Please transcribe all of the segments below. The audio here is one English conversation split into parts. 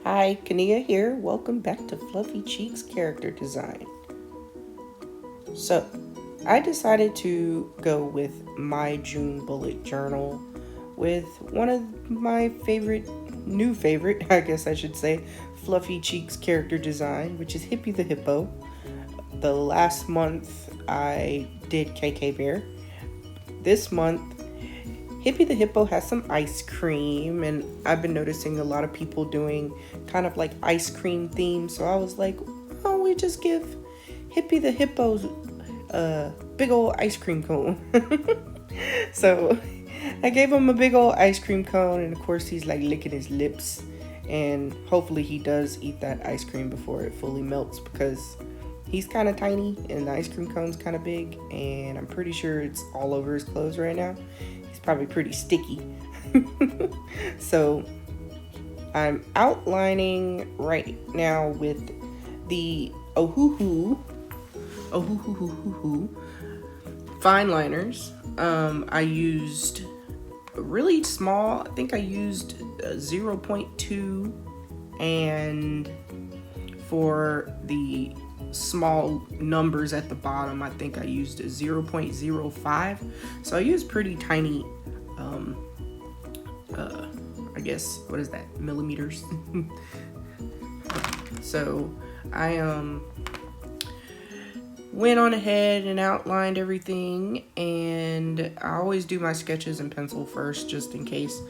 Hi, Kania here. Welcome back to Fluffycheeks Character Design. So, I decided to go with my June bullet journal with one of my new favorite, I guess I should say, Fluffycheeks Character Design, which is Hippy the Hippo. The last month I did KK Bear. This month Hippy the Hippo has some ice cream, and I've been noticing a lot of people doing kind of like ice cream themes. So I was like, oh, we just give Hippy the Hippo a big old ice cream cone. So I gave him a big old ice cream cone, and of course, he's like licking his lips. And hopefully, he does eat that ice cream before it fully melts because he's kind of tiny and the ice cream cone's kind of big, and I'm pretty sure it's all over his clothes right now. Probably pretty sticky. So I'm outlining right now with the Ohuhu fine liners. I used really small. I think I used 0.2, and for the small numbers at the bottom, I think I used a 0.05. So I used pretty tiny I guess, what is that, millimeters? So I went on ahead and outlined everything, and I always do my sketches in pencil first just in case.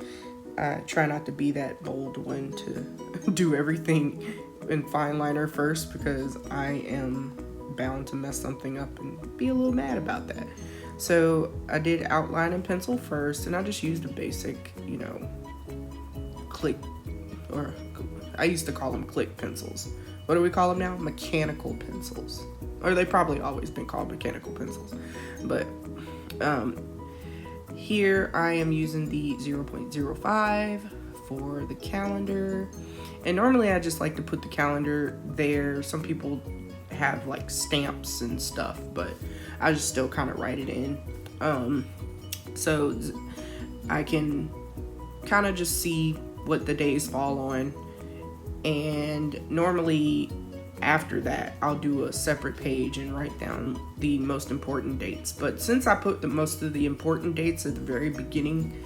I try not to be that bold one to do everything in fine liner first, because I am bound to mess something up and be a little mad about that. So I did outline in pencil first, and I just used a basic, click, or I used to call them click pencils. What do we call them now? Mechanical pencils. Or they've probably always been called mechanical pencils. But here I am using the 0.05 for the calendar. And normally I just like to put the calendar there. Some people have like stamps and stuff, but I just still kind of write it in. So I can kind of just see what the days fall on. And normally after that, I'll do a separate page and write down the most important dates. But since I put most of the important dates at the very beginning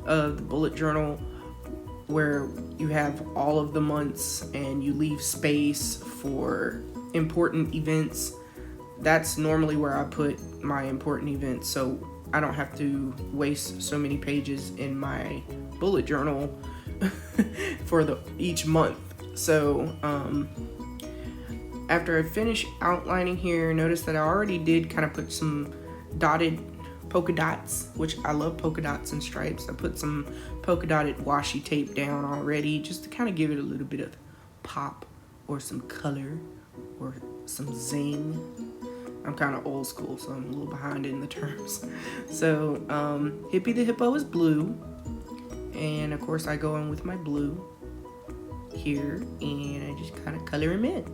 of the bullet journal, where you have all of the months and you leave space for important events, that's normally where I put my important events, so I don't have to waste so many pages in my bullet journal for each month. So after I finish outlining here, notice that I already did kind of put some dotted polka dots, which I love polka dots and stripes. I put some polka dotted washi tape down already just to kind of give it a little bit of pop or some color or some zing. I'm kind of old school, so I'm a little behind in the terms. So Hippy the Hippo is blue, and of course I go in with my blue here, and I just kind of color him in.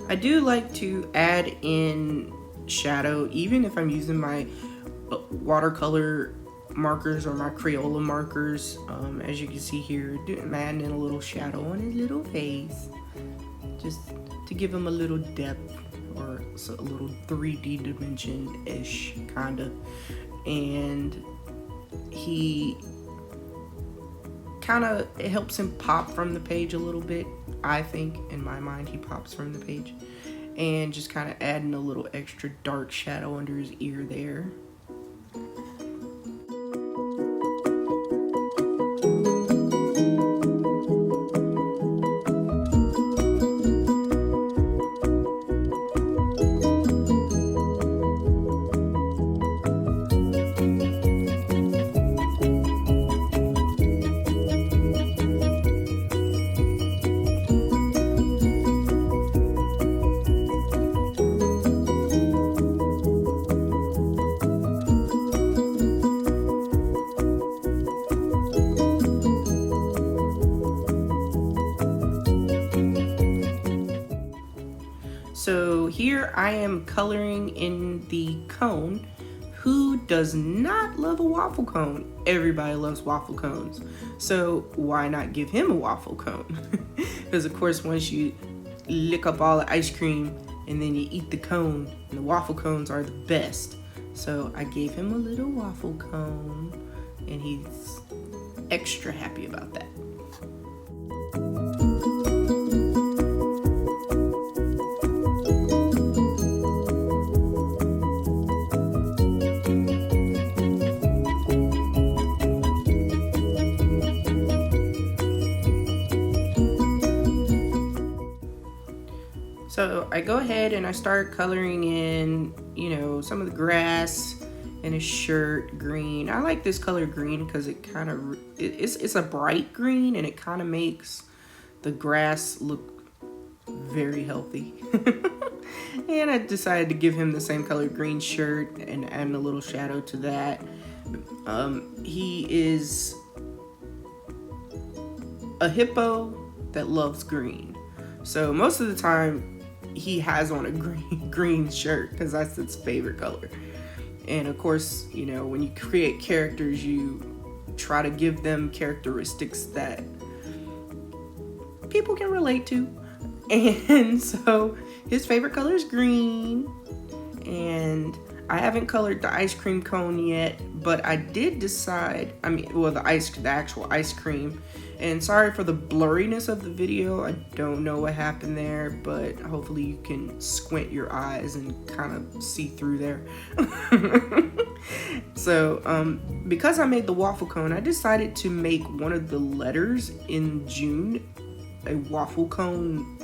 I do like to add in shadow, even if I'm using my watercolor markers or my Crayola markers. As you can see here, I'm adding in a little shadow on his little face, just to give him a little depth, or a little 3D dimension-ish, kinda. And it helps him pop from the page a little bit. I think, in my mind, he pops from the page. And just kind of adding a little extra dark shadow under his ear there. I am coloring in the cone. Who does not love a waffle cone? Everybody loves waffle cones. So why not give him a waffle cone? Because of course, once you lick up all the ice cream and then you eat the cone, and the waffle cones are the best. So I gave him a little waffle cone, and he's extra happy about that. So I go ahead and I start coloring in, some of the grass and his shirt green. I like this color green because it kind of, it's a bright green, and it kind of makes the grass look very healthy. And I decided to give him the same color green shirt and add a little shadow to that. He is a hippo that loves green. So most of the time he has on a green shirt because that's its favorite color. And of course, when you create characters, you try to give them characteristics that people can relate to. And so his favorite color is green. And I haven't colored the ice cream cone yet, but I did decide, the actual ice cream. And sorry for the blurriness of the video. I don't know what happened there, but hopefully you can squint your eyes and kind of see through there. So, because I made the waffle cone, I decided to make one of the letters in June a waffle cone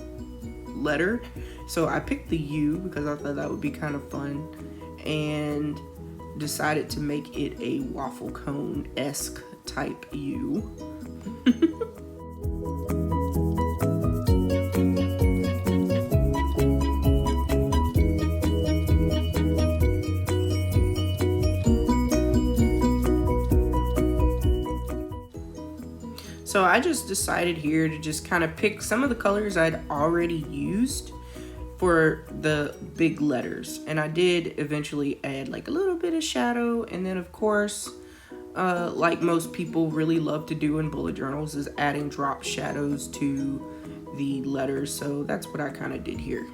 letter. So I picked the U because I thought that would be kind of fun, and decided to make it a waffle cone-esque type U. So I just decided here to just kind of pick some of the colors I'd already used for the big letters, and I did eventually add like a little bit of shadow, and then of course, like most people really love to do in bullet journals, is adding drop shadows to the letters. So that's what I kind of did here.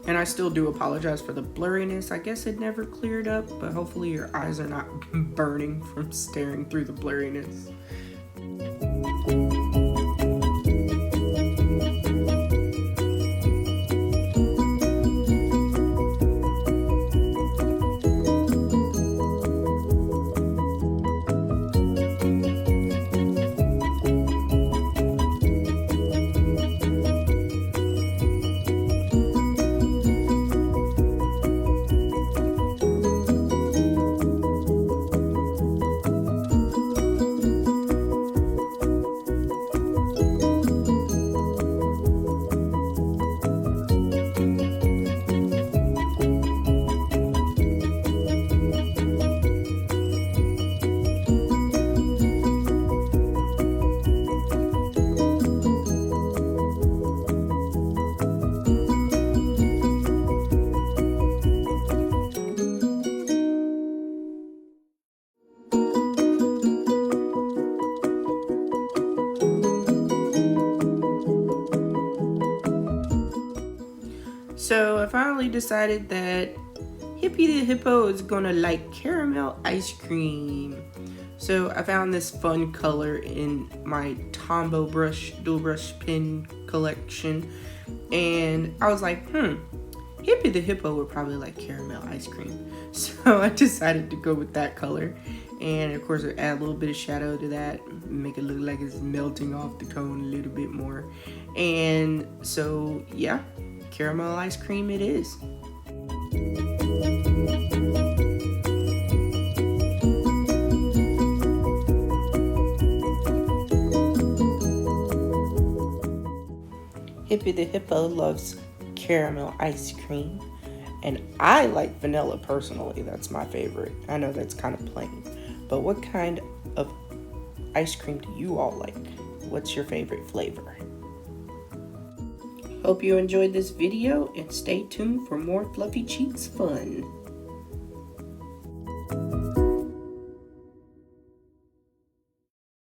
And I still do apologize for the blurriness. I guess it never cleared up, but hopefully your eyes are not burning from staring through the blurriness. So I finally decided that Hippy the Hippo is gonna like caramel ice cream. So I found this fun color in my Tombow brush, dual brush pen collection. And I was like, Hippy the Hippo would probably like caramel ice cream. So I decided to go with that color. And of course I add a little bit of shadow to that, make it look like it's melting off the cone a little bit more. And so yeah, caramel ice cream it is. Hippy the Hippo loves caramel ice cream. And I like vanilla personally. That's my favorite. I know that's kind of plain. But what kind of ice cream do you all like? What's your favorite flavor? Hope you enjoyed this video and stay tuned for more Fluffy Cheeks fun.